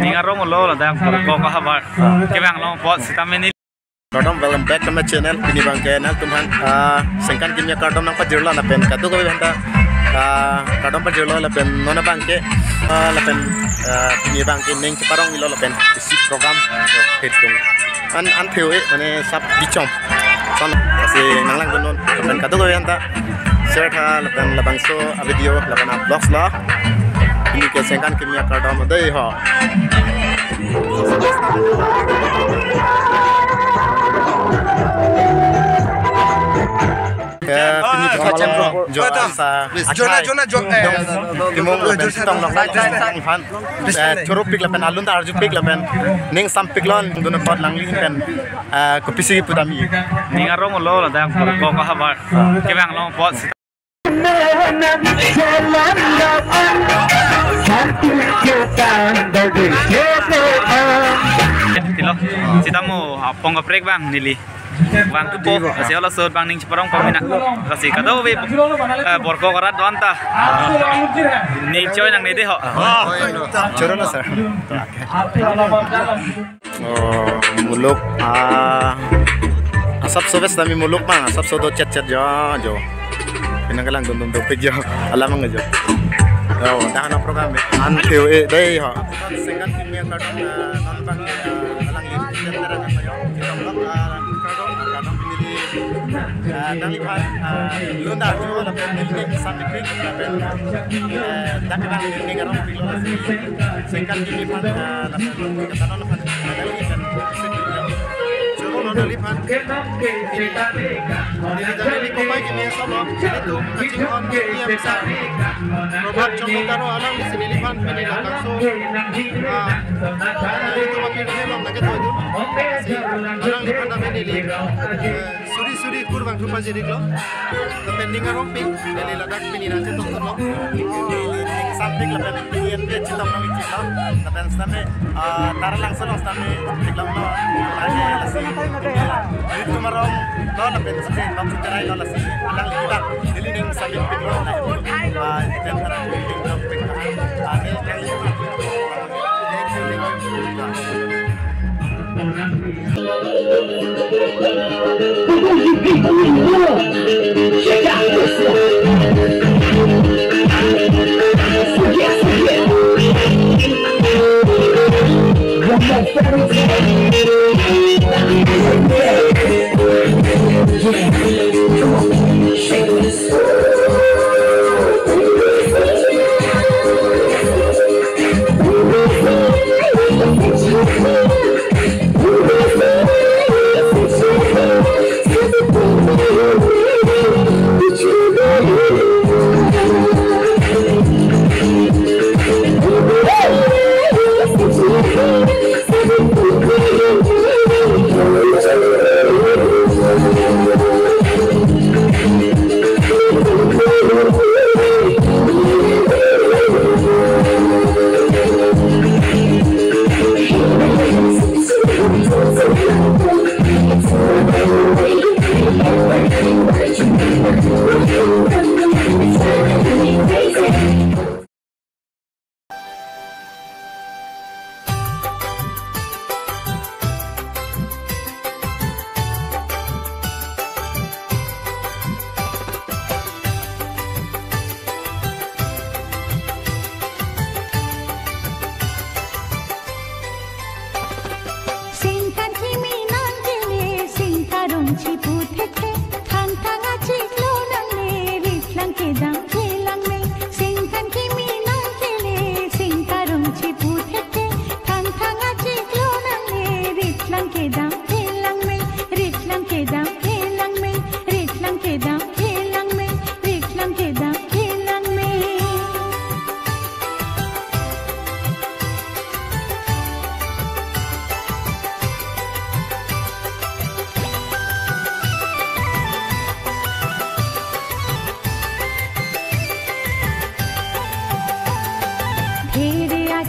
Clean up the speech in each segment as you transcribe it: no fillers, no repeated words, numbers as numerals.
Ningarong lo lah dah kau kahabar. Kebang long pot sitameni. Kadang welcome back to my channel. Ini bang channel tuhan. Sengkan kimia kadang nampak jerla lapen. Katu kau benda. Kadang per jerla lapen. Nona bang ke lapen. Ini bang ke neng ceparong ilo lapen. Isi program hitung. An POE mana sab bicom. Son masih nanglang tunon. Lapen katu kau benda. Share tha lapen labang so video lapen vlogs lah. Ini ke sengkan kimia kadang ada ha. Ini macam Jona timong lapen sitong lapen fan curug pik lapen alun tar juk pik lapen ning sam pik lon duna pot langling pen kopisi pudami Ningarong lo lah dah kau kahabar. Kebang long pot. Tilo, kita mau pong break bang nili. Bang tu po, kasi olah sod bang ning ceparong pamina. Kasi kado we borko karat doanta. Ni coy nang ni deh ho. Coro lah sir. Oh, muluk asap sobes kami muluk mah, asap sodo chat jo. Pinanggalang dum topik jo, alam ang jo. Oh, dah na program an POE dai ho. Sengkan kimia kadang non bang alang lin tentara kan yo. Kita blog kadang pilih dan lihat lunda jo la pen sampai pik pen dan bang ni garong pilo sengkan kimia pan la kata non pan ada lagi pen Nalipan, ini dari komai kini sama, jadi tu kacing on dia besar. Robot coklat taruh alam di sini lipan, ini datang so. Itu makin helong lagi tu itu. Alam lipan dah beli. Suri kurang rupa jadi klo. Depending on romping, jadi ladak ini nanti tong. Samping lepas ini dia cita orang cita, tapi sampai taruh langsung sampai tiklam lo. Itu marong lo lepas sampai langsung cerai lo lasi. Alang lipat, jadi ning sampai piklo lah. Tentara piklo piklo. Ini yang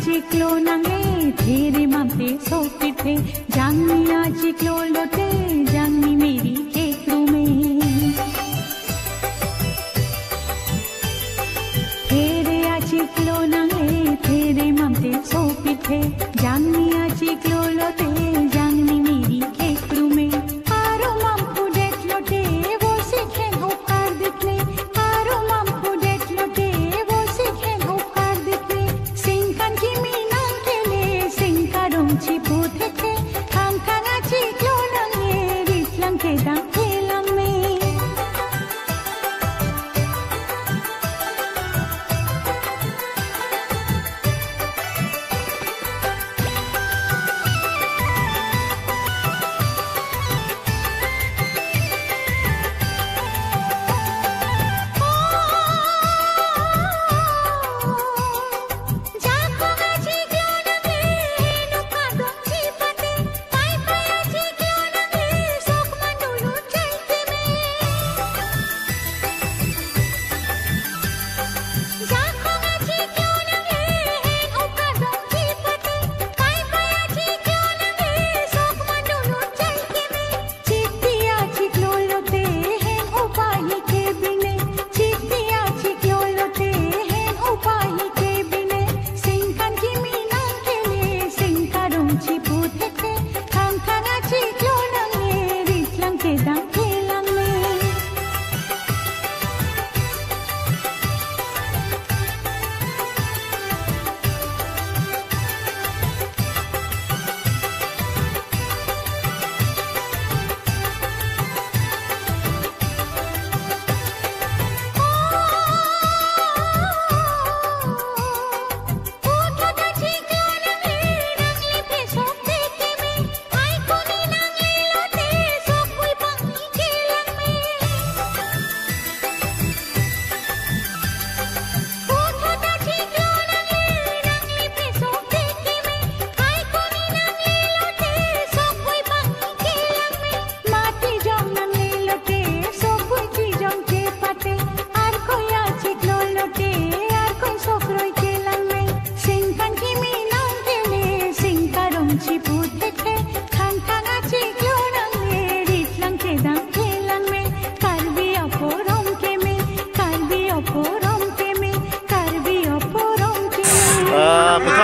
चिकलो नंगे तेरे मापे सोती थे जांगिया चिकलो लोटे जांगी मेरी खेतों में तेरे चिकलो नंगे तेरे मापे सोती थे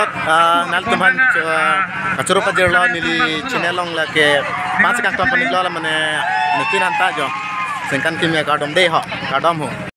episode nal tuman kacuru pajerlo nili channelong la ke panch kang to paniglo la mane tinan ta jo sengkan kimia kadom dei ho kadom ho